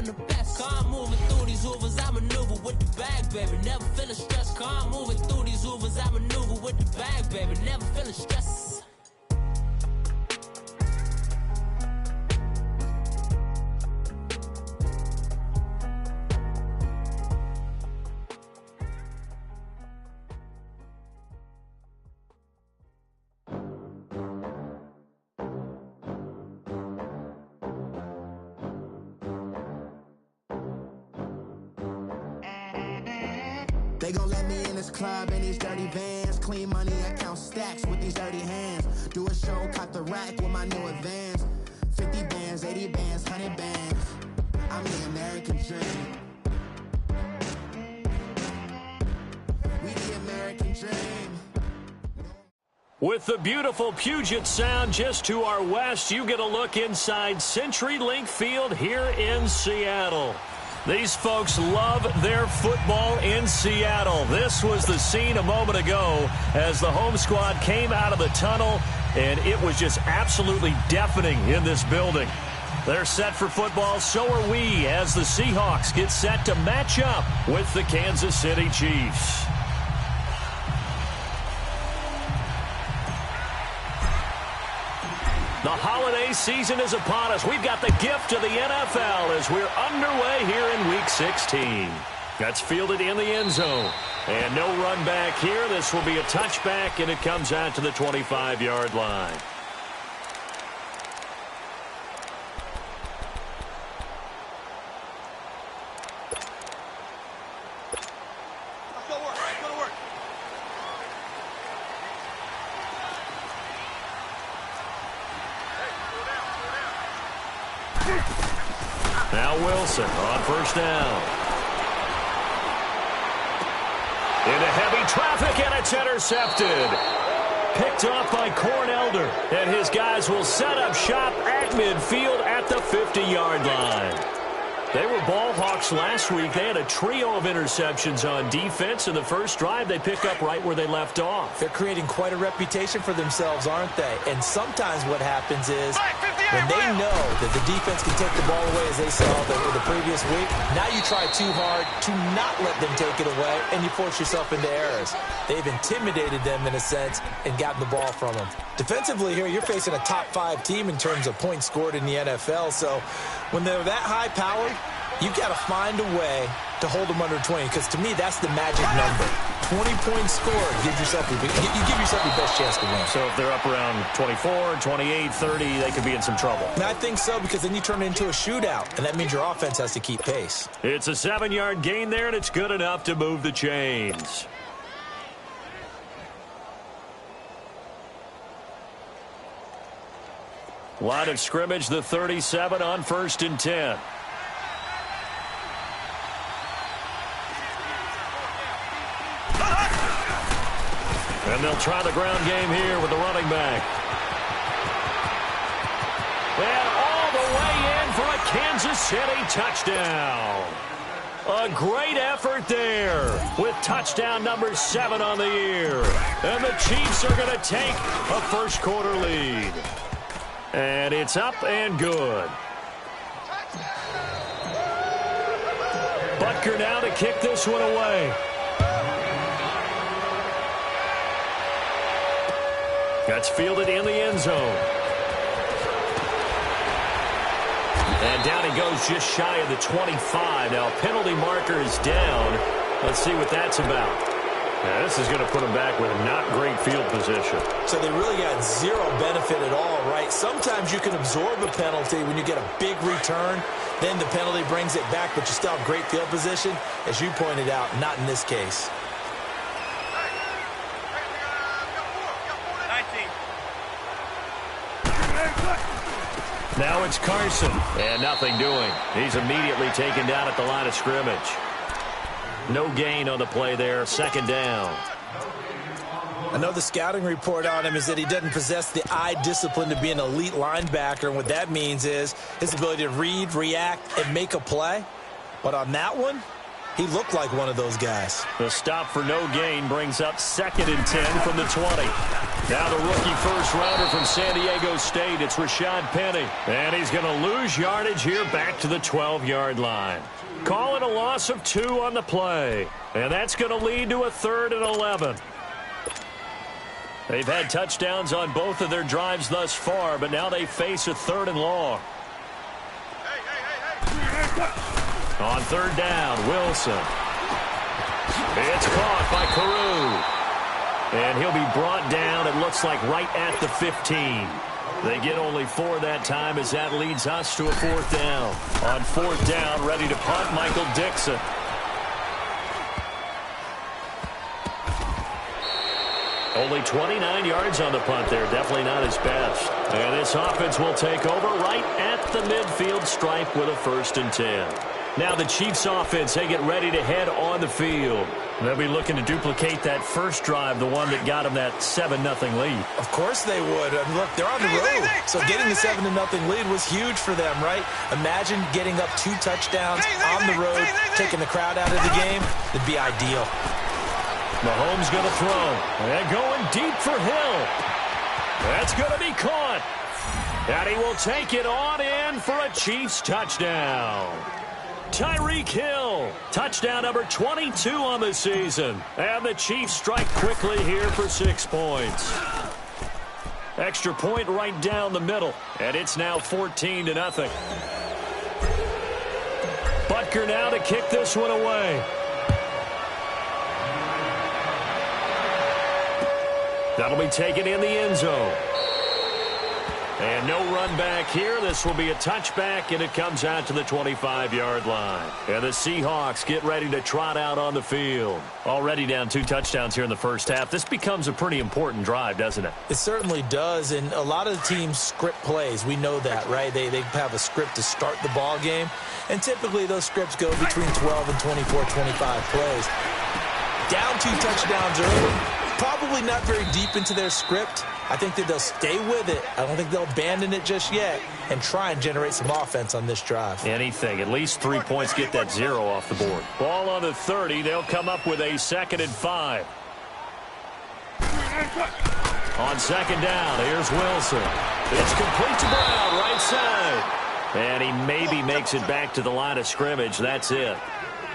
I'm the best. Car moving through these Hoovers, I maneuver with the bag, baby. Never feeling stressed. Car moving through these Hoovers, I maneuver with the bag, baby. Never feeling stressed. They gon' let me in this club in these dirty vans. Clean money, I count stacks with these dirty hands. Do a show, cop the rack with my new advance. 50 bands, 80 bands, 100 bands. I'm the American dream. We the American dream. With the beautiful Puget Sound just to our west, you get a look inside CenturyLink Field here in Seattle. These folks love their football in Seattle. This was the scene a moment ago as the home squad came out of the tunnel, and it was just absolutely deafening in this building. They're set for football, so are we, as the Seahawks get set to match up with the Kansas City Chiefs. The holiday season is upon us. We've got the gift of the NFL as we're underway here in Week 16. That's fielded in the end zone. And no run back here. This will be a touchback, and it comes out to the 25-yard line. Now Wilson on first down. Into heavy traffic, and it's intercepted. Picked off by Cornelder, and his guys will set up shop at midfield at the 50-yard line. They were ball hawks last week. They had a trio of interceptions on defense. In the first drive, they pick up right where they left off. They're creating quite a reputation for themselves, aren't they? And sometimes what happens is when they know that the defense can take the ball away, as they saw the previous week, now you try too hard to not let them take it away, and you force yourself into errors. They've intimidated them in a sense and gotten the ball from them. Defensively here, you're facing a top-5 team in terms of points scored in the NFL, so when they're that high-powered, you've got to find a way to hold them under 20, because to me, that's the magic number. 20 points scored, you give yourself your best chance to win. So if they're up around 24, 28, 30, they could be in some trouble. And I think so, because then you turn it into a shootout, and that means your offense has to keep pace. It's a 7-yard gain there, and it's good enough to move the chains. Line of scrimmage, the 37 on 1st and 10. And they'll try the ground game here with the running back. And all the way in for a Kansas City touchdown. A great effort there with touchdown number 7 on the year. And the Chiefs are going to take a first-quarter lead. And it's up and good. Butker now to kick this one away. That's fielded in the end zone. And down he goes just shy of the 25. Now penalty marker is down. Let's see what that's about. Now, this is going to put him back with a not great field position. So they really got zero benefit at all, right? Sometimes you can absorb a penalty when you get a big return. Then the penalty brings it back, but you still have great field position. As you pointed out, not in this case. Now it's Carson, and nothing doing. He's immediately taken down at the line of scrimmage. No gain on the play there, 2nd down. I know the scouting report on him is that he doesn't possess the eye discipline to be an elite linebacker, and what that means is his ability to read, react, and make a play. But on that one, he looked like one of those guys. The stop for no gain brings up 2nd and 10 from the 20. Now the rookie first-rounder from San Diego State, it's Rashad Penny. And he's going to lose yardage here back to the 12-yard line. Call it a loss of 2 on the play. And that's going to lead to a 3rd and 11. They've had touchdowns on both of their drives thus far, but now they face a 3rd and long. On 3rd down, Wilson. It's caught by Carew. And he'll be brought down, it looks like, right at the 15. They get only 4 that time as that leads us to a 4th down. On 4th down, ready to punt, Michael Dixon. Only 29 yards on the punt there. Definitely not his best. And this offense will take over right at the midfield stripe with a 1st and 10. Now the Chiefs offense, they get ready to head on the field. They'll be looking to duplicate that first drive, the one that got them that 7-0 lead. Of course they would. I mean, look, they're on the road. So getting the 7-0 lead was huge for them, right? Imagine getting up 2 touchdowns on the road, taking the crowd out of the game. It'd be ideal. Mahomes going to throw. And going deep for Hill. That's going to be caught. And he will take it on in for a Chiefs touchdown. Tyreek Hill, touchdown number 22 on the season. And the Chiefs strike quickly here for 6 points. Extra point right down the middle. And it's now 14-0. Butker now to kick this one away. That'll be taken in the end zone. And no run back here. This will be a touchback, and it comes out to the 25-yard line. And the Seahawks get ready to trot out on the field. Already down 2 touchdowns here in the first half. This becomes a pretty important drive, doesn't it? It certainly does, and a lot of the teams script plays. We know that, right? They have a script to start the ball game, and typically those scripts go between 12 and 24, 25 plays. Down 2 touchdowns early. Probably not very deep into their script. I think that they'll stay with it. I don't think they'll abandon it just yet and try and generate some offense on this drive. Anything. At least 3 points, get that 0 off the board. Ball on the 30. They'll come up with a 2nd and 5. On 2nd down, here's Wilson. It's complete to Brown, right side. And he maybe makes it back to the line of scrimmage. That's it.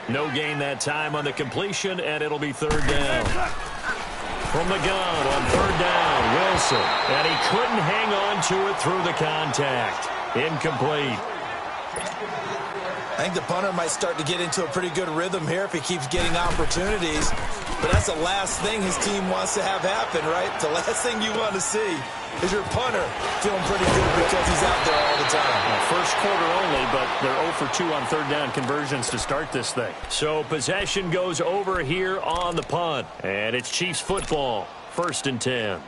No gain that time on the completion, and it'll be 3rd down. From the gun on 3rd down, Wilson. And he couldn't hang on to it through the contact. Incomplete. I think the punter might start to get into a pretty good rhythm here if he keeps getting opportunities. But that's the last thing his team wants to have happen, right? The last thing you want to see is your punter feeling pretty good because he's out there all the time. First quarter only, but they're 0 for 2 on 3rd down conversions to start this thing. So possession goes over here on the punt. And it's Chiefs football, 1st and 10.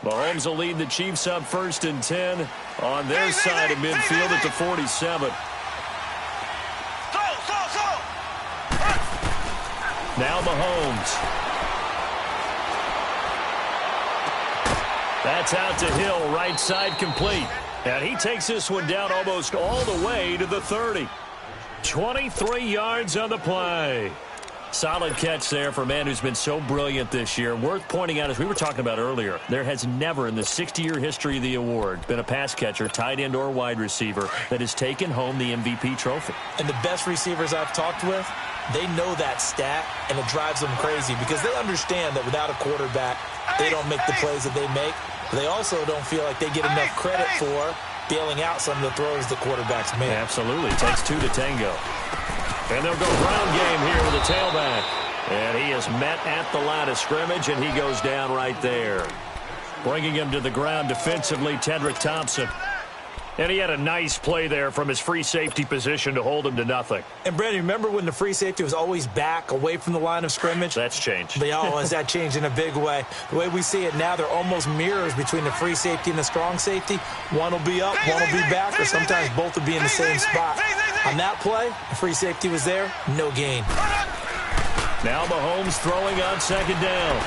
Mahomes will lead the Chiefs up 1st and 10 on their side of midfield at the 47. Now Mahomes. That's out to Hill, right side complete. And he takes this one down almost all the way to the 30. 23 yards on the play. Solid catch there for a man who's been so brilliant this year. Worth pointing out, as we were talking about earlier, there has never in the 60-year history of the award been a pass catcher, tight end, or wide receiver that has taken home the MVP trophy. And the best receivers I've talked with, they know that stat, and it drives them crazy because they understand that without a quarterback, they don't make the plays that they make. They also don't feel like they get enough credit for bailing out some of the throws the quarterbacks make. Absolutely. It takes 2 to tango. And they'll go ground game here with the tailback. And he is met at the line of scrimmage, and he goes down right there. Bringing him to the ground defensively, Tedrick Thompson. And he had a nice play there from his free safety position to hold him to nothing. And, Brandon, remember when the free safety was always back away from the line of scrimmage? That's changed. Has that changed in a big way? The way we see it now, they're almost mirrors between the free safety and the strong safety. One will be up, one will be back, or sometimes both will be in the same spot. On that play, the free safety was there, no gain. Now Mahomes throwing on 2nd down.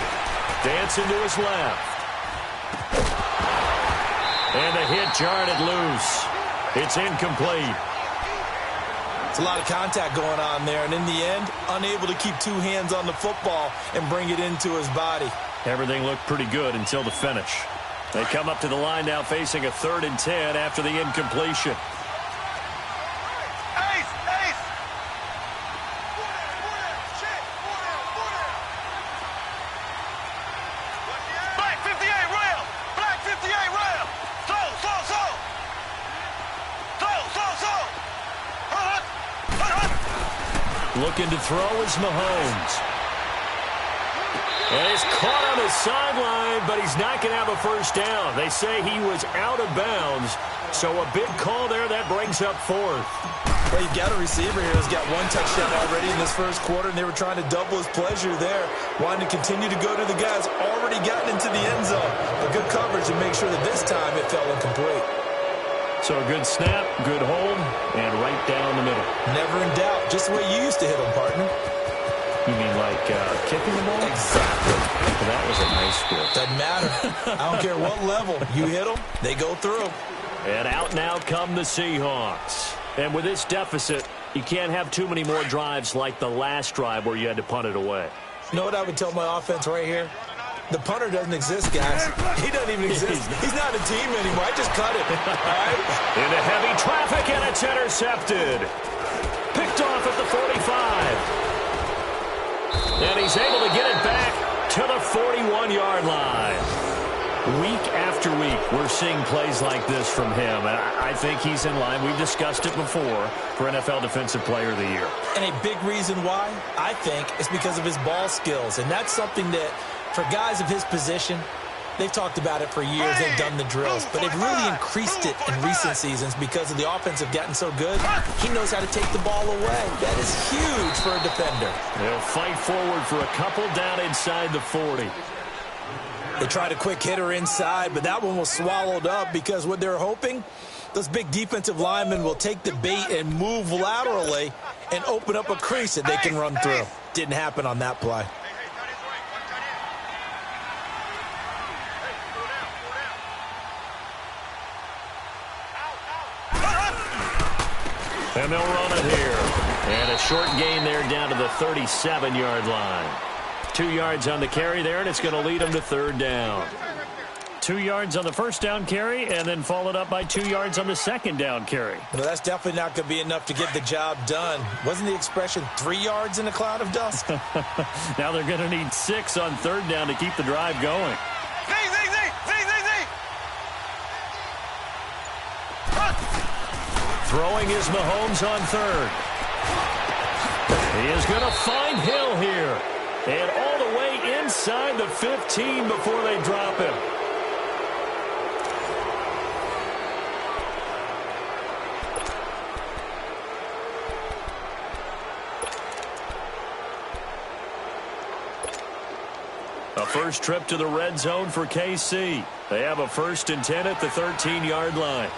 Dancing to his left. And the hit jarred it loose. It's incomplete. It's a lot of contact going on there, and in the end, unable to keep two hands on the football and bring it into his body. Everything looked pretty good until the finish. They come up to the line now facing a 3rd and 10 after the incompletion. Looking to throw is Mahomes. And he's caught on the sideline, but he's not going to have a first down. They say he was out of bounds, so a big call there that brings up 4th. Well, you've got a receiver here who's got 1 touchdown already in this first quarter, and they were trying to double his pleasure there, wanting to continue to go to the guys already gotten into the end zone. But good coverage to make sure that this time it fell incomplete. So a good snap, good hold, and right down the middle. Never in doubt. Just the way you used to hit them, partner. You mean like kicking the ball? Exactly. Well, that was a nice score. Doesn't matter. I don't care what level. You hit them, they go through. And out now come the Seahawks. And with this deficit, you can't have too many more drives like the last drive where you had to punt it away. You know what I would tell my offense right here? The punter doesn't exist, guys. He doesn't even exist. He's not a team anymore. I just cut it. All right? Into heavy traffic, and it's intercepted. Picked off at the 45. And he's able to get it back to the 41-yard line. Week after week, we're seeing plays like this from him. And I think he's in line. We've discussed it before for NFL Defensive Player of the Year. And a big reason why, I think, is because of his ball skills. And that's something that, for guys of his position, they've talked about it for years. They've done the drills. But they've really increased it in recent seasons because of the offense have gotten so good. He knows how to take the ball away. That is huge for a defender. They'll fight forward for a couple down inside the 40. They tried a quick hitter inside, but that one was swallowed up because what they're hoping, those big defensive linemen will take the bait and move laterally and open up a crease that they can run through. Didn't happen on that play. And they'll run it here. And a short gain there down to the 37-yard line. 2 yards on the carry there, and it's going to lead them to 3rd down. 2 yards on the first down carry, and then followed up by 2 yards on the second down carry. Well, that's definitely not going to be enough to get the job done. Wasn't the expression 3 yards in a cloud of dust? Now they're going to need 6 on 3rd down to keep the drive going. Throwing is Mahomes on 3rd. He is going to find Hill here. And all the way inside the 15 before they drop him. A first trip to the red zone for KC. They have a 1st and 10 at the 13-yard line.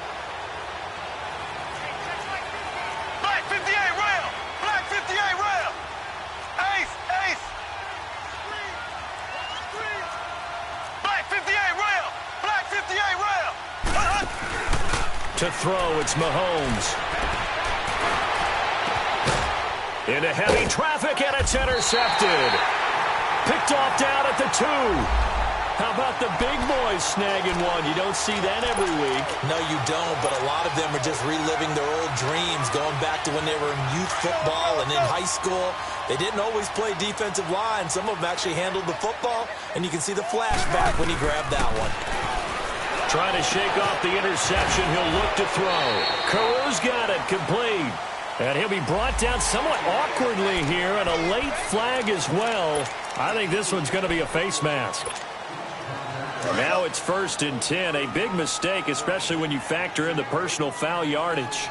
To throw, it's Mahomes. Into heavy traffic, and it's intercepted. Picked off down at the 2. How about the big boys snagging one? You don't see that every week. No, you don't, but a lot of them are just reliving their old dreams, going back to when they were in youth football and in high school. They didn't always play defensive line. Some of them actually handled the football, and you can see the flashback when he grabbed that one. Trying to shake off the interception. He'll look to throw. Caru's got it, complete. And he'll be brought down somewhat awkwardly here, and a late flag as well. I think this one's going to be a face mask. Now it's 1st and 10. A big mistake, especially when you factor in the personal foul yardage.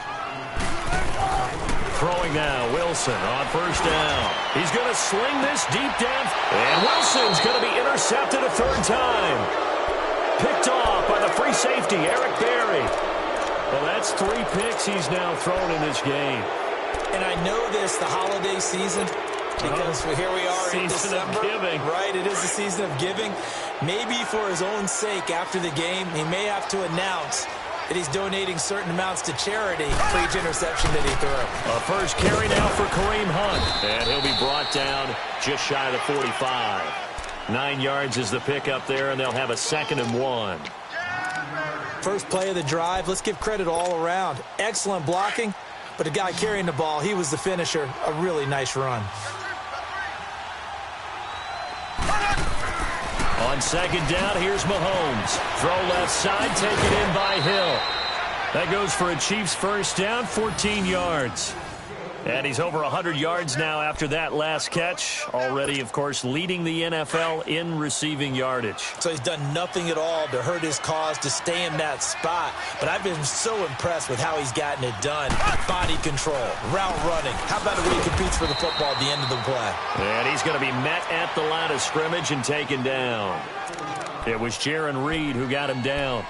Throwing now, Wilson on 1st down. He's going to sling this deep down. And Wilson's going to be intercepted a 3rd time. Picked off by the free safety, Eric Berry. Well, that's 3 picks he's now thrown in this game. And I know this, the holiday season, because here we are in December. Season of giving. Right, it is the season of giving. Maybe for his own sake after the game, he may have to announce And he's donating certain amounts to charity for each interception that he threw. A first carry now for Kareem Hunt. And he'll be brought down just shy of the 45. 9 yards is the pickup there, and they'll have a 2nd and 1. First play of the drive, let's give credit all around. Excellent blocking, but the guy carrying the ball, he was the finisher. A really nice run. On 2nd down, here's Mahomes. Throw left side, taken in by Hill. That goes for a Chiefs first down, 14 yards. And he's over 100 yards now after that last catch. Already, of course, leading the NFL in receiving yardage. So he's done nothing at all to hurt his cause, to stay in that spot. But I've been so impressed with how he's gotten it done. Body control, route running. How about the way he competes for the football at the end of the play? And he's going to be met at the line of scrimmage and taken down. It was Jaron Reed who got him down.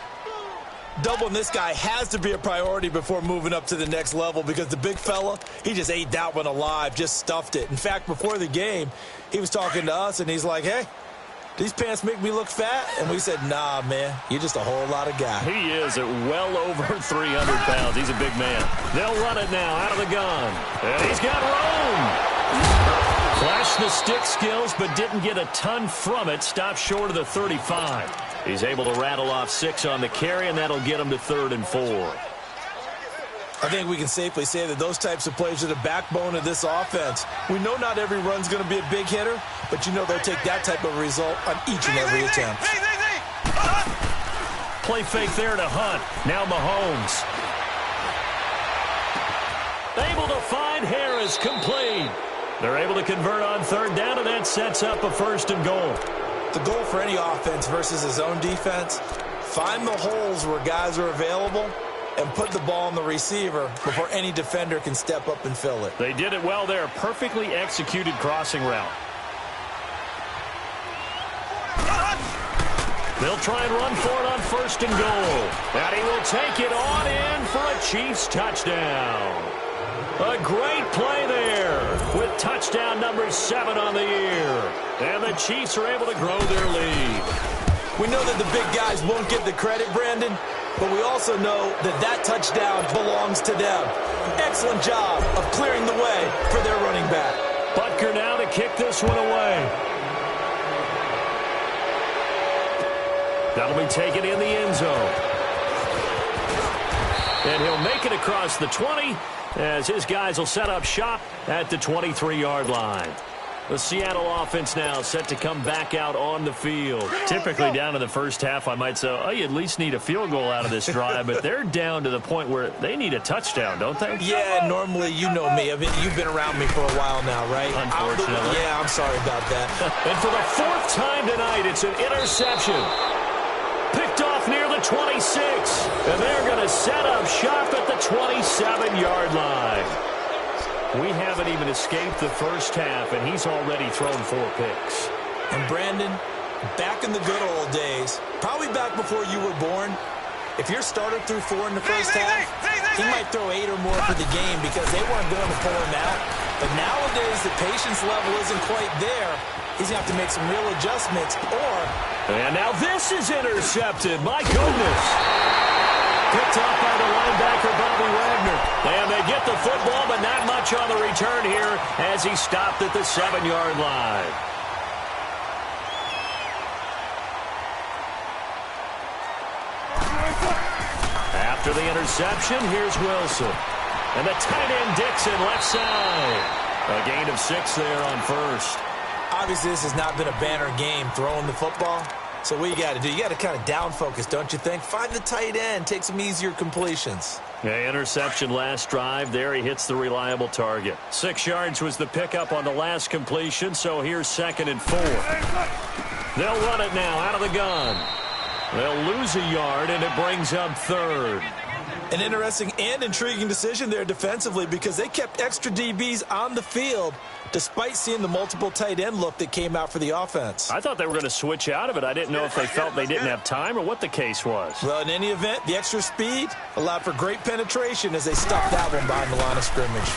Doubling this guy has to be a priority before moving up to the next level, because the big fella, he just ate that one alive, just stuffed it. In fact, before the game, he was talking to us, and he's like, hey, these pants make me look fat? And we said, nah, man, you're just a whole lot of guy. He is at well over 300 pounds. He's a big man. They'll run it now out of the gun. And he's got room. Flashed the stick skills, but didn't get a ton from it. Stopped short of the 35. He's able to rattle off 6 on the carry, and that'll get him to 3rd and 4. I think we can safely say that those types of plays are the backbone of this offense. We know not every run's going to be a big hitter, but you know they'll take that type of result on each and every attempt. Play fake there to Hunt. Now Mahomes. Able to find Harris, complete. They're able to convert on 3rd down, and that sets up a 1st and goal. The goal for any offense versus his own defense, find the holes where guys are available and put the ball on the receiver before any defender can step up and fill it. They did it well there. Perfectly executed crossing route. They'll try and run for it on 1st and goal. And he will take it on in for a Chiefs touchdown. A great play there with touchdown number 7 on the year. And the Chiefs are able to grow their lead. We know that the big guys won't get the credit, Brandon, but we also know that that touchdown belongs to them. Excellent job of clearing the way for their running back. Butker now to kick this one away. That'll be taken in the end zone. And he'll make it across the 20 as his guys will set up shop at the 23-yard line. The Seattle offense now set to come back out on the field. Typically down in the first half, I might say, oh, you at least need a field goal out of this drive, but they're down to the point where they need a touchdown, don't they? Yeah, normally, you know me. You've been around me for a while now, right? Unfortunately. I'm sorry about that. And for the 4th time tonight, it's an interception. Picked off near the 26. And they're going to set up shop at the 27-yard line. We haven't even escaped the first half, and he's already thrown 4 picks. And Brandon, back in the good old days, probably back before you were born, if your starter threw 4 in the first half, he might throw 8 or more for the game because they weren't going to pull him out. But nowadays, the patience level isn't quite there. He's going to have to make some real adjustments, or... And now this is intercepted. My goodness. Picked off by the linebacker, Bobby Wagner. And they get the football, but not much on the return here as he stopped at the 7-yard line. After the interception, here's Wilson. And the tight end Dixon left side. A gain of 6 there on 1st. Obviously, this has not been a banner game throwing the football. So what you got to do, you got to kind of down focus, don't you think? Find the tight end, take some easier completions. Yeah, interception last drive. There he hits the reliable target. 6 yards was the pickup on the last completion, so here's 2nd and 4. They'll run it now out of the gun. They'll lose a yard, and it brings up 3rd. An interesting and intriguing decision there defensively because they kept extra DBs on the field despite seeing the multiple tight end look that came out for the offense. I thought they were going to switch out of it. I didn't know if they felt they didn't have time or what the case was. Well, in any event, the extra speed allowed for great penetration as they stopped that one behind the line of scrimmage.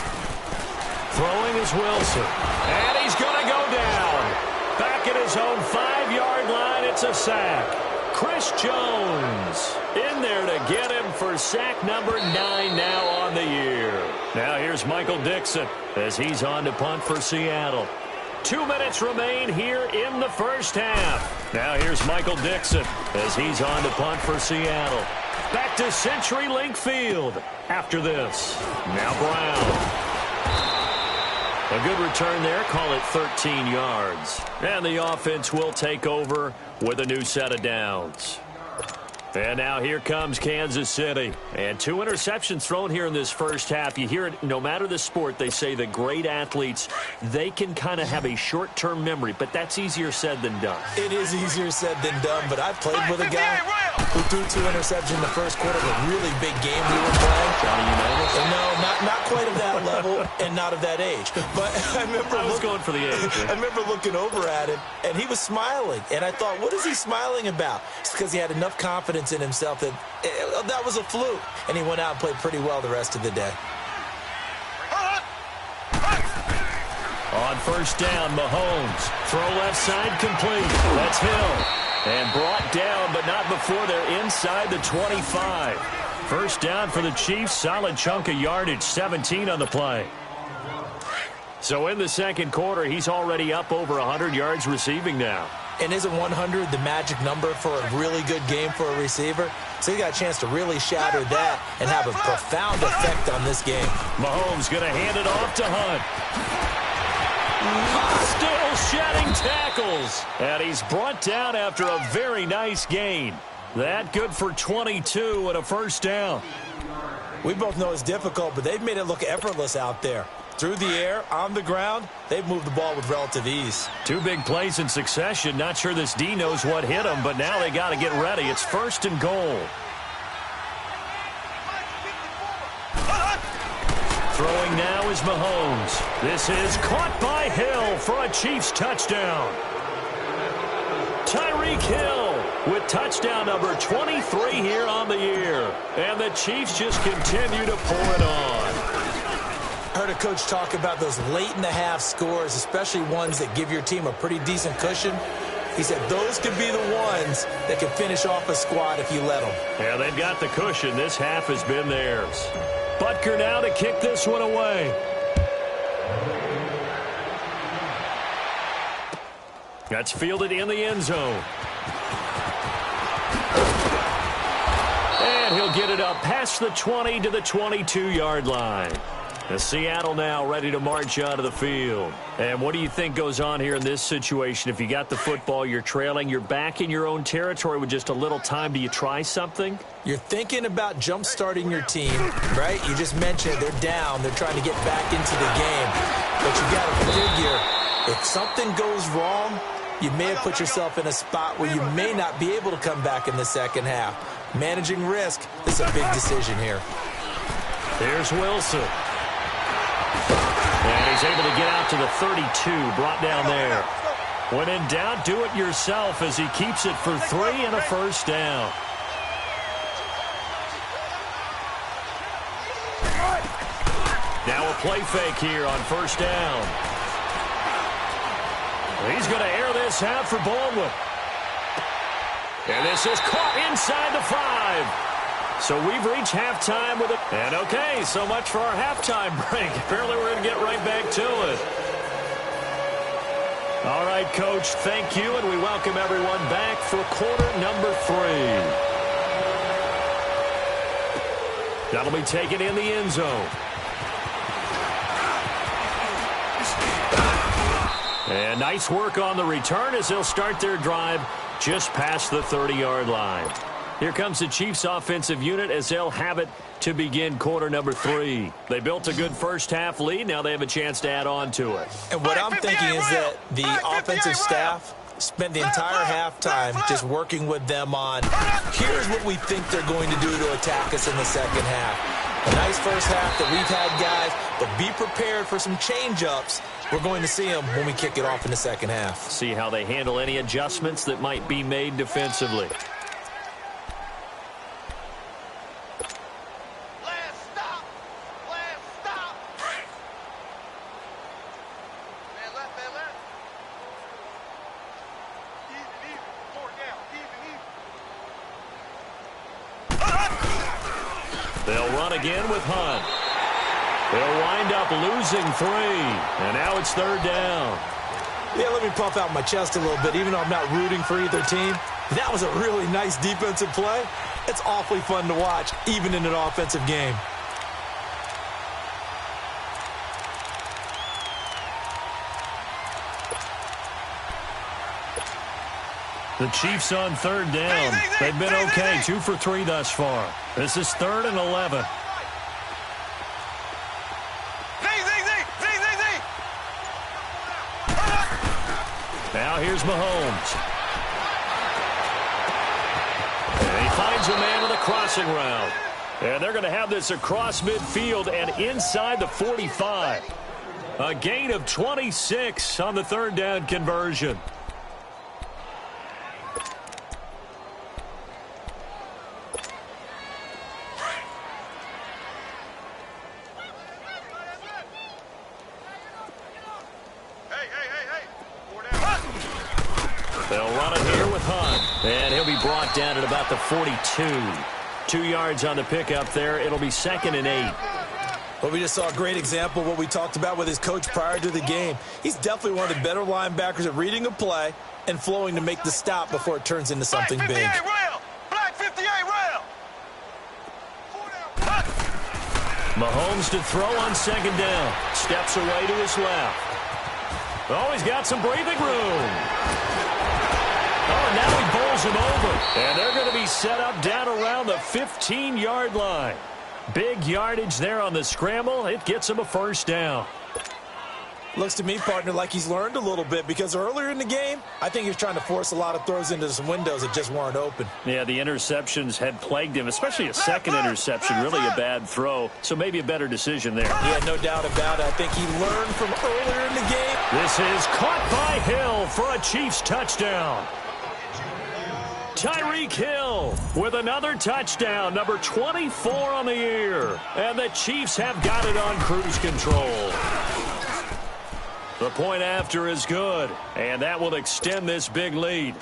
Throwing is Wilson. And he's going to go down. Back at his own 5-yard line, it's a sack. Chris Jones in there to get him for sack number 9 now on the year. Now here's Michael Dixon as he's on to punt for Seattle. 2 minutes remain here in the first half. Now here's Michael Dixon as he's on to punt for Seattle. Back to CenturyLink Field after this. Now Brown. A good return there. Call it 13 yards. And the offense will take over with a new set of downs. And now here comes Kansas City. And 2 interceptions thrown here in this first half. You hear it, no matter the sport, they say that great athletes, they can kind of have a short-term memory, but that's easier said than done. It is easier said than done, but I've played with a guy who threw 2 interceptions in the first quarter of a really big game we were playing. Johnny Unitas? No, not quite of that level and not of that age. But I was going for the age. Yeah. I remember looking over at him, and he was smiling. And I thought, what is he smiling about? It's because he had enough confidence in himself that that was a fluke. And he went out and played pretty well the rest of the day. On first down, Mahomes. Throw left side complete. That's Hill. And brought down, but not before they're inside the 25. First down for the Chiefs. Solid chunk of yardage. 17 on the play. So in the second quarter, he's already up over 100 yards receiving now. And isn't 100 the magic number for a really good game for a receiver? So he got a chance to really shatter that and have a profound effect on this game. Mahomes going to hand it off to Hunt. Still shedding tackles. And he's brought down after a very nice gain. That good for 22 and a first down. We both know it's difficult, but they've made it look effortless out there. Through the air, on the ground, they've moved the ball with relative ease. 2 big plays in succession. Not sure this D knows what hit him, but now they got to get ready. It's first and goal. Throwing now is Mahomes. This is caught by Hill for a Chiefs touchdown. Tyreek Hill with touchdown number 23 here on the year. And the Chiefs just continue to pour it on. I heard a coach talk about those late-in-the-half scores, especially ones that give your team a pretty decent cushion. He said those could be the ones that can finish off a squad if you let them. Yeah, they've got the cushion. This half has been theirs. Butker now to kick this one away. That's fielded in the end zone. And he'll get it up past the 20 to the 22-yard line. The Seattle now ready to march out of the field. And what do you think goes on here in this situation? If you got the football, you're trailing, you're back in your own territory with just a little time. Do you try something? You're thinking about jump-starting your team, right? You just mentioned they're down. They're trying to get back into the game. But you got to figure if something goes wrong, you may have put yourself in a spot where you may not be able to come back in the second half. Managing risk is a big decision here. There's Wilson. And he's able to get out to the 32, brought down there. When in doubt, do it yourself as he keeps it for 3 and a first down. Now a play fake here on first down. He's going to air this out for Baldwin. And this is caught inside the 5. So we've reached halftime with it. And okay, so much for our halftime break. Apparently we're going to get right back to it. All right, Coach, thank you, and we welcome everyone back for quarter number 3. That'll be taken in the end zone. And nice work on the return as they'll start their drive just past the 30-yard line. Here comes the Chiefs offensive unit as they'll have it to begin quarter number 3. They built a good first half lead. Now they have a chance to add on to it. And what I'm thinking is that the offensive staff spent the entire halftime just working with them on, here's what we think they're going to do to attack us in the second half. A nice first half that we've had, guys, but be prepared for some change-ups. We're going to see them when we kick it off in the second half. See how they handle any adjustments that might be made defensively. They'll run again with Hunt. They'll wind up losing 3. And now it's 3rd down. Yeah, let me puff out my chest a little bit, even though I'm not rooting for either team. That was a really nice defensive play. It's awfully fun to watch, even in an offensive game. The Chiefs on 3rd down. They've been okay, 2 for 3 thus far. This is 3rd and 11. Now here's Mahomes. And he finds a man on the crossing route. And they're going to have this across midfield and inside the 45. A gain of 26 on the 3rd down conversion. They'll run it here with Hunt. And he'll be brought down at about the 42. 2 yards on the pickup there. It'll be 2nd and 8. Well, we just saw a great example of what we talked about with his coach prior to the game. He's definitely one of the better linebackers at reading a play and flowing to make the stop before it turns into something big. Black 58 rail. Mahomes to throw on 2nd down. Steps away to his left. Oh, he's got some breathing room. Oh, and now he bowls him over. And they're going to be set up down around the 15-yard line. Big yardage there on the scramble. It gets him a 1st down. Looks to me, partner, like he's learned a little bit because earlier in the game, I think he was trying to force a lot of throws into some windows that just weren't open. Yeah, the interceptions had plagued him, especially a second interception, really a bad throw. So maybe a better decision there. Yeah, no doubt about it. I think he learned from earlier in the game. This is caught by Hill for a Chiefs touchdown. Tyreek Hill with another touchdown, number 24 on the year. And the Chiefs have got it on cruise control. The point after is good, and that will extend this big lead.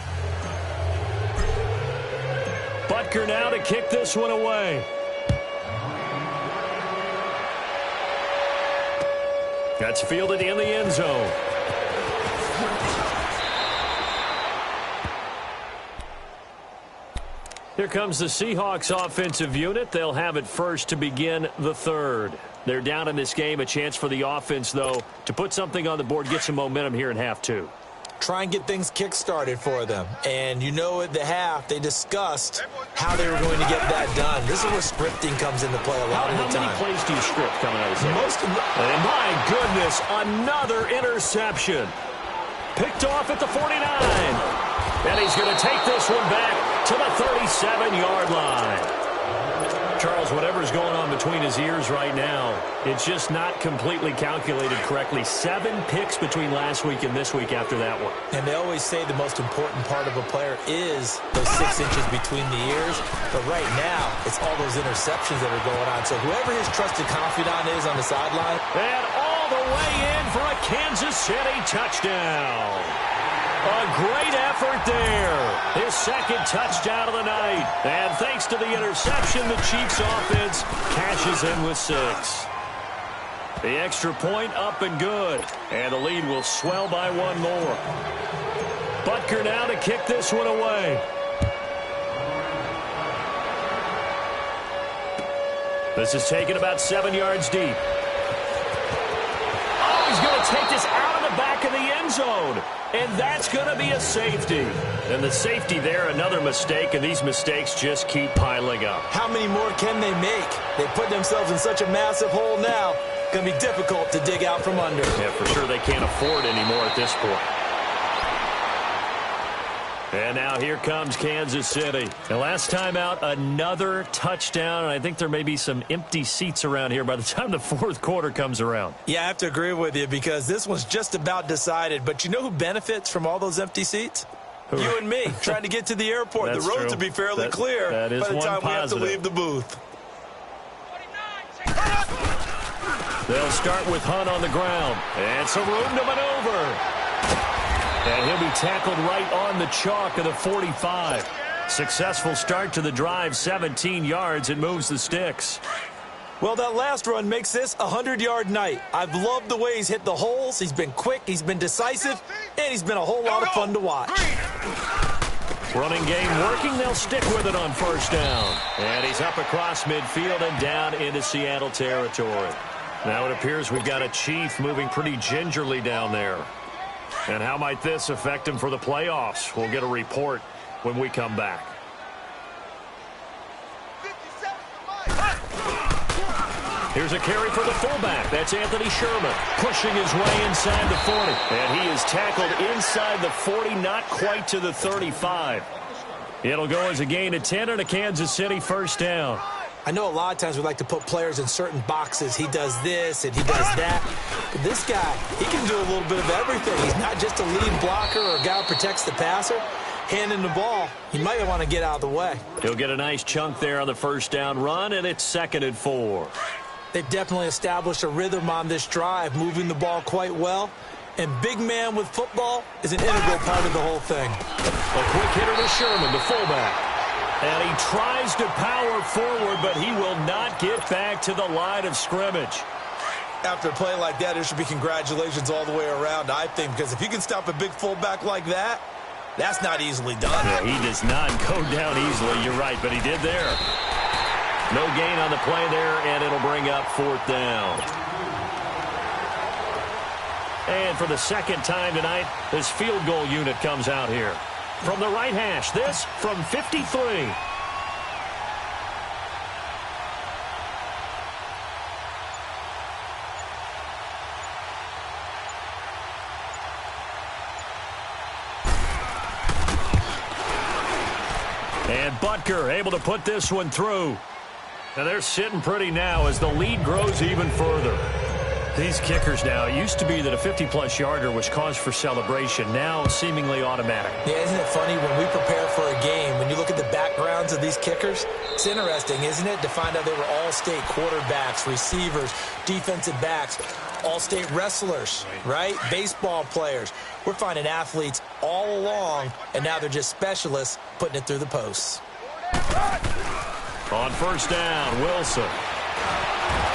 Butker now to kick this one away. That's fielded in the end zone. Here comes the Seahawks offensive unit. They'll have it first to begin the 3rd. They're down in this game. A chance for the offense, though, to put something on the board, get some momentum here in half 2. Try and get things kick-started for them. And you know at the half, they discussed how they were going to get that done. This is where scripting comes into play a lot of the time. How many plays do you script coming out of this? And my goodness, another interception. Picked off at the 49. And he's going to take this one back to the 37-yard line. Charles, whatever's going on between his ears right now, it's just not completely calculated correctly. 7 picks between last week and this week after that one. And they always say the most important part of a player is those 6 inches between the ears. But right now, it's all those interceptions that are going on. So whoever his trusted confidant is on the sideline. And all the way in for a Kansas City touchdown. A great effort there. His 2nd touchdown of the night. And thanks to the interception, the Chiefs offense cashes in with 6. The extra point up and good. And the lead will swell by 1 more. Butker now to kick this one away. This is taken about 7 yards deep. Oh, he's going to take this out of the back of the end zone. And that's going to be a safety. And the safety there, another mistake, and these mistakes just keep piling up. How many more can they make? They put themselves in such a massive hole now. Going to be difficult to dig out from under. Yeah, for sure they can't afford anymore at this point. And now here comes Kansas City. And last time out, another touchdown. And I think there may be some empty seats around here by the time the 4th quarter comes around. Yeah, I have to agree with you because this one's just about decided. But you know who benefits from all those empty seats? Who? You and me, trying to get to the airport. The roads will be fairly clear by the time we have to leave the booth. They'll start with Hunt on the ground. And some room to maneuver. And he'll be tackled right on the chalk of the 45. Successful start to the drive, 17 yards. It moves the sticks. Well, that last run makes this a 100-yard night. I've loved the way he's hit the holes. He's been quick, he's been decisive, and he's been a whole lot of fun to watch. Running game working. They'll stick with it on first down. And he's up across midfield and down into Seattle territory. Now it appears we've got a Chief moving pretty gingerly down there. And how might this affect him for the playoffs? We'll get a report when we come back. Here's a carry for the fullback. That's Anthony Sherman pushing his way inside the 40. And he is tackled inside the 40, not quite to the 35. It'll go as a gain of 10 and a Kansas City first down. I know a lot of times we like to put players in certain boxes. He does this and he does that. But this guy, he can do a little bit of everything. He's not just a lead blocker or a guy who protects the passer. Handing the ball, he might want to get out of the way. He'll get a nice chunk there on the first down run, and it's 2nd and 4. They've definitely established a rhythm on this drive, moving the ball quite well. And big man with football is an integral part of the whole thing. A quick hitter to Sherman, the fullback. And he tries to power forward, but he will not get back to the line of scrimmage. After a play like that, there should be congratulations all the way around, I think, because if you can stop a big fullback like that, that's not easily done. Yeah, he does not go down easily, you're right, but he did there. No gain on the play there, and it'll bring up 4th down. And for the second time tonight, this field goal unit comes out here. From the right hash, this from 53. And Butker able to put this one through. And they're sitting pretty now as the lead grows even further. These kickers now, it used to be that a 50-plus yarder was cause for celebration. Now seemingly automatic. Yeah, isn't it funny when we prepare for a game, when you look at the backgrounds of these kickers, it's interesting, isn't it, to find out they were all-state quarterbacks, receivers, defensive backs, all-state wrestlers, right? Baseball players. We're finding athletes all along, and now they're just specialists putting it through the posts. On first down, Wilson.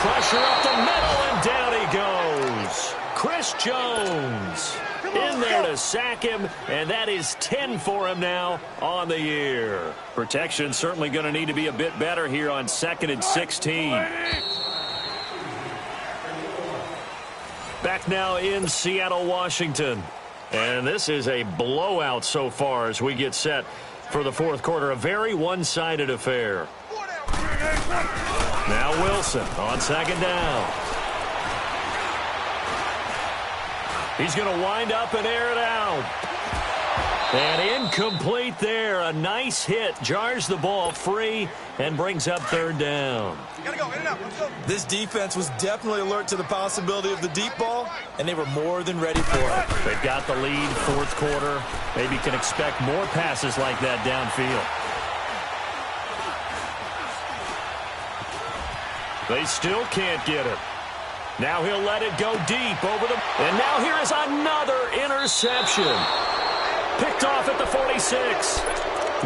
Pressure up the middle, and down he goes. Chris Jones in there to sack him, and that is 10 for him now on the year. Protection certainly going to need to be a bit better here on 2nd and 16. Back now in Seattle, Washington. And this is a blowout so far as we get set for the 4th quarter. A very one-sided affair. Now Wilson on 2nd down. He's going to wind up and air it out. And incomplete there. A nice hit. Jars the ball free and brings up 3rd down. This defense was definitely alert to the possibility of the deep ball, and they were more than ready for it. They've got the lead, 4th quarter. Maybe can expect more passes like that downfield. They still can't get it. Now he'll let it go deep over the... And now here is another interception. Picked off at the 46.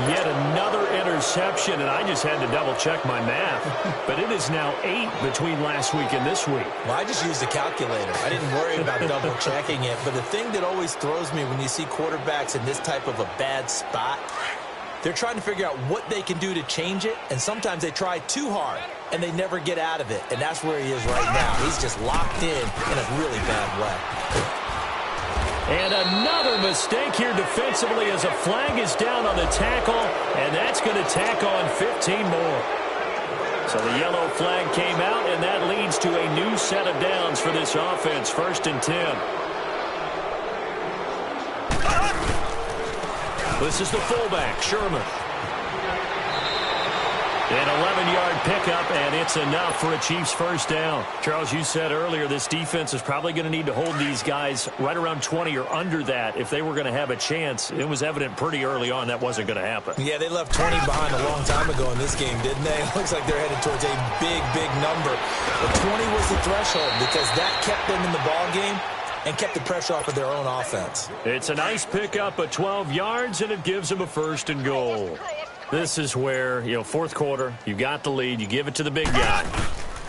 Yet another interception, and I just had to double-check my math. But it is now 8 between last week and this week. Well, I just used a calculator. I didn't worry about double-checking it. But the thing that always throws me when you see quarterbacks in this type of a bad spot, they're trying to figure out what they can do to change it, and sometimes they try too hard, and they never get out of it. And that's where he is right now. He's just locked in a really bad way. And another mistake here defensively as a flag is down on the tackle, and that's going to tack on 15 more. So the yellow flag came out, and that leads to a new set of downs for this offense, 1st and 10. This is the fullback, Sherman. An 11-yard pickup, and it's enough for a Chiefs first down. Charles, you said earlier this defense is probably going to need to hold these guys right around 20 or under that if they were going to have a chance. It was evident pretty early on that wasn't going to happen. Yeah, they left 20 behind a long time ago in this game, didn't they? It looks like they're headed towards a big, big number. But 20 was the threshold because that kept them in the ball game and kept the pressure off of their own offense. It's a nice pickup at 12 yards, and it gives them a 1st and goal. This is where, fourth quarter, you got the lead, you give it to the big guy.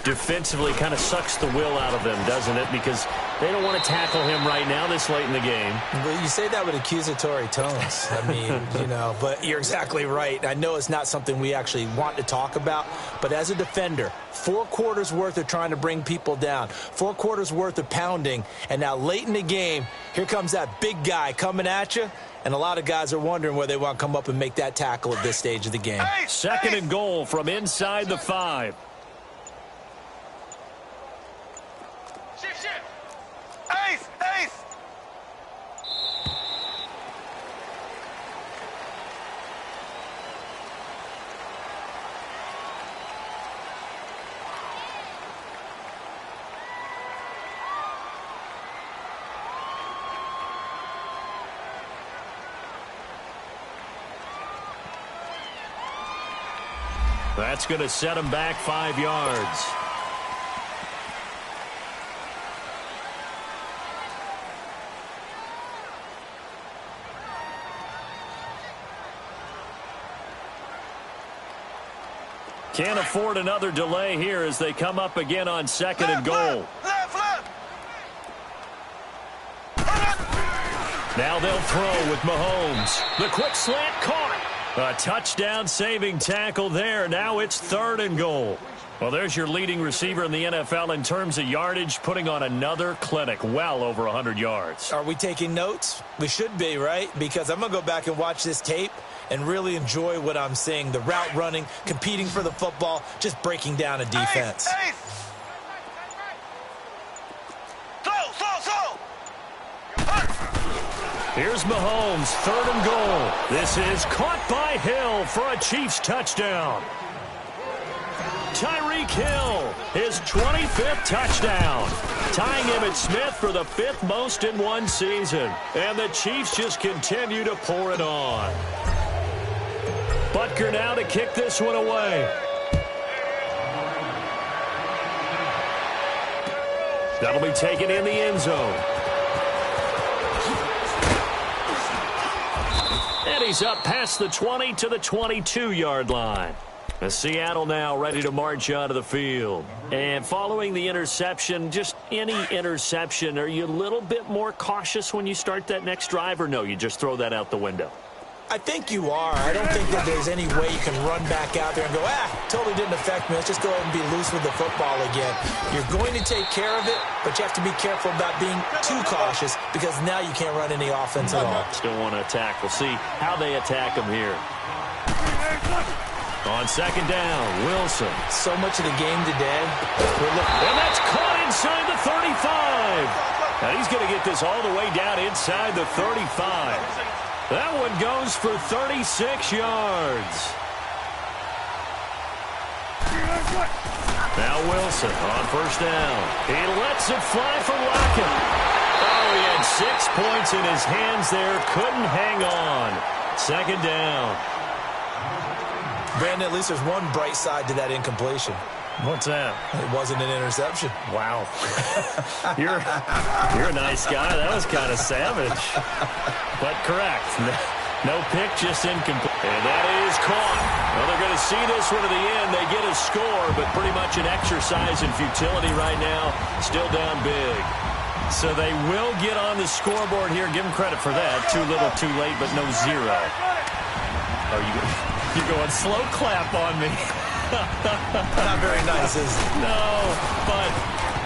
Defensively kind of sucks the will out of them, doesn't it? Because they don't want to tackle him right now this late in the game. Well, you say that with accusatory tones. I mean, but you're exactly right. I know it's not something we actually want to talk about, but as a defender, 4 quarters worth of trying to bring people down, 4 quarters worth of pounding, and now late in the game, here comes that big guy coming at you, and a lot of guys are wondering whether they want to come up and make that tackle at this stage of the game. Second and goal from inside the 5. Ace! That's going to set him back 5 yards. Can't afford another delay here as they come up again on second and goal. Left. Now they'll throw with Mahomes. The quick slant caught. A touchdown-saving tackle there. Now it's third and goal. Well, there's your leading receiver in the NFL in terms of yardage, putting on another clinic, well over 100 yards. Are we taking notes? We should be, right? Because I'm going to go back and watch this tape and really enjoy what I'm seeing. The route running, competing for the football, just breaking down a defense. Ace! Slow! Here's Mahomes, third and goal. This is caught by Hill for a Chiefs touchdown. Tyreek Hill, his 25th touchdown, tying Emmitt Smith for the 5th most in one season. And the Chiefs just continue to pour it on. Butker now to kick this one away. That'll be taken in the end zone. And he's up past the 20 to the 22-yard line. Seattle now ready to march onto the field. And following the interception, just any interception, are you a little bit more cautious when you start that next drive, or no, you just throw that out the window? I think you are. I don't think that there's any way you can run back out there and go, totally didn't affect me. Let's just go ahead and be loose with the football again. You're going to take care of it, but you have to be careful about being too cautious because now you can't run any offense at all. Still want to attack. We'll see how they attack him here. On second down, Wilson. So much of the game today. And that's caught inside the 35. Now he's going to get this all the way down inside the 35. That one goes for 36 yards. Now Wilson on first down. He lets it fly for Lockett. Oh, he had 6 points in his hands there. Couldn't hang on. Second down. Brandon, at least there's one bright side to that incompletion. What's that? It wasn't an interception. Wow. You're a nice guy. That was kind of savage. But correct. No pick, just incomplete. And that is caught. Well, they're going to see this one to the end. They get a score, but pretty much an exercise in futility right now. Still down big. So they will get on the scoreboard here. Give them credit for that. Too little, too late, but no zero. Oh, you're going slow clap on me. Not very nice, is it? No, but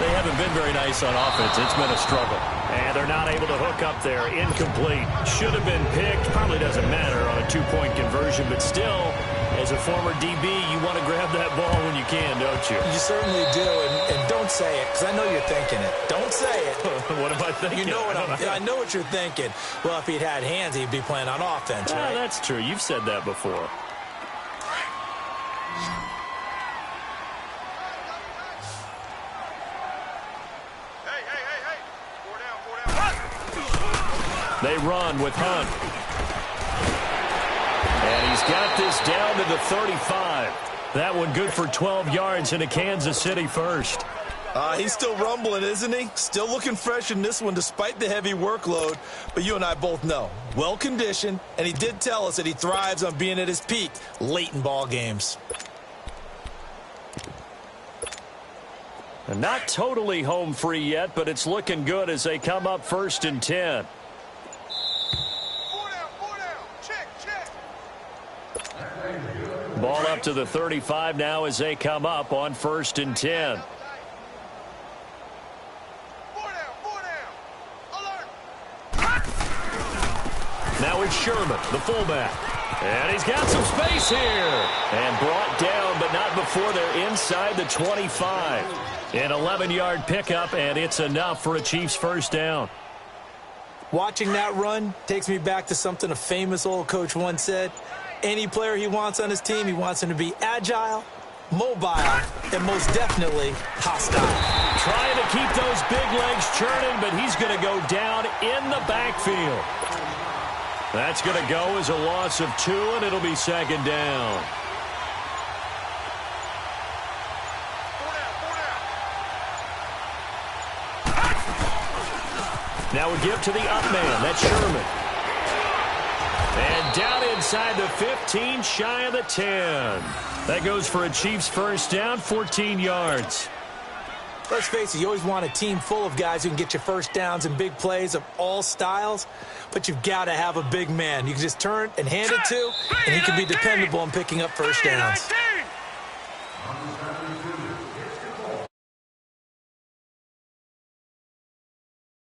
they haven't been very nice on offense. It's been a struggle. And they're not able to hook up there. Incomplete. Should have been picked. Probably doesn't matter on a 2-point conversion, but still, as a former DB, you want to grab that ball when you can, don't you? You certainly do, and don't say it, because I know you're thinking it. Don't say it. What am I thinking? You know what I know what you're thinking. Well, if he'd had hands, he'd be playing on offense, right? That's true. You've said that before. They run with Hunt. And he's got this down to the 35. That one good for 12 yards in a Kansas City first. He's still rumbling, isn't he? Still looking fresh in this one despite the heavy workload. But you and I both know, well-conditioned, and he did tell us that he thrives on being at his peak late in ball games. Not totally home free yet, but it's looking good as they come up 1st and 10. Ball up to the 35 now as they come up on 1st and 10. Now it's Sherman, the fullback. And he's got some space here. And brought down, but not before they're inside the 25. An 11-yard pickup, and it's enough for a Chiefs first down. Watching that run takes me back to something a famous old coach once said. Any player he wants on his team, he wants him to be agile, mobile, and most definitely hostile. Trying to keep those big legs churning, but he's going to go down in the backfield. That's going to go as a loss of 2, and it'll be 2nd down. Now we give to the up man. That's Sherman. And down inside the 15, shy of the 10. That goes for a Chiefs first down, 14 yards. Let's face it, you always want a team full of guys who can get you first downs and big plays of all styles, but you've got to have a big man you can just turn and hand it to, and he can be dependable in picking up first downs.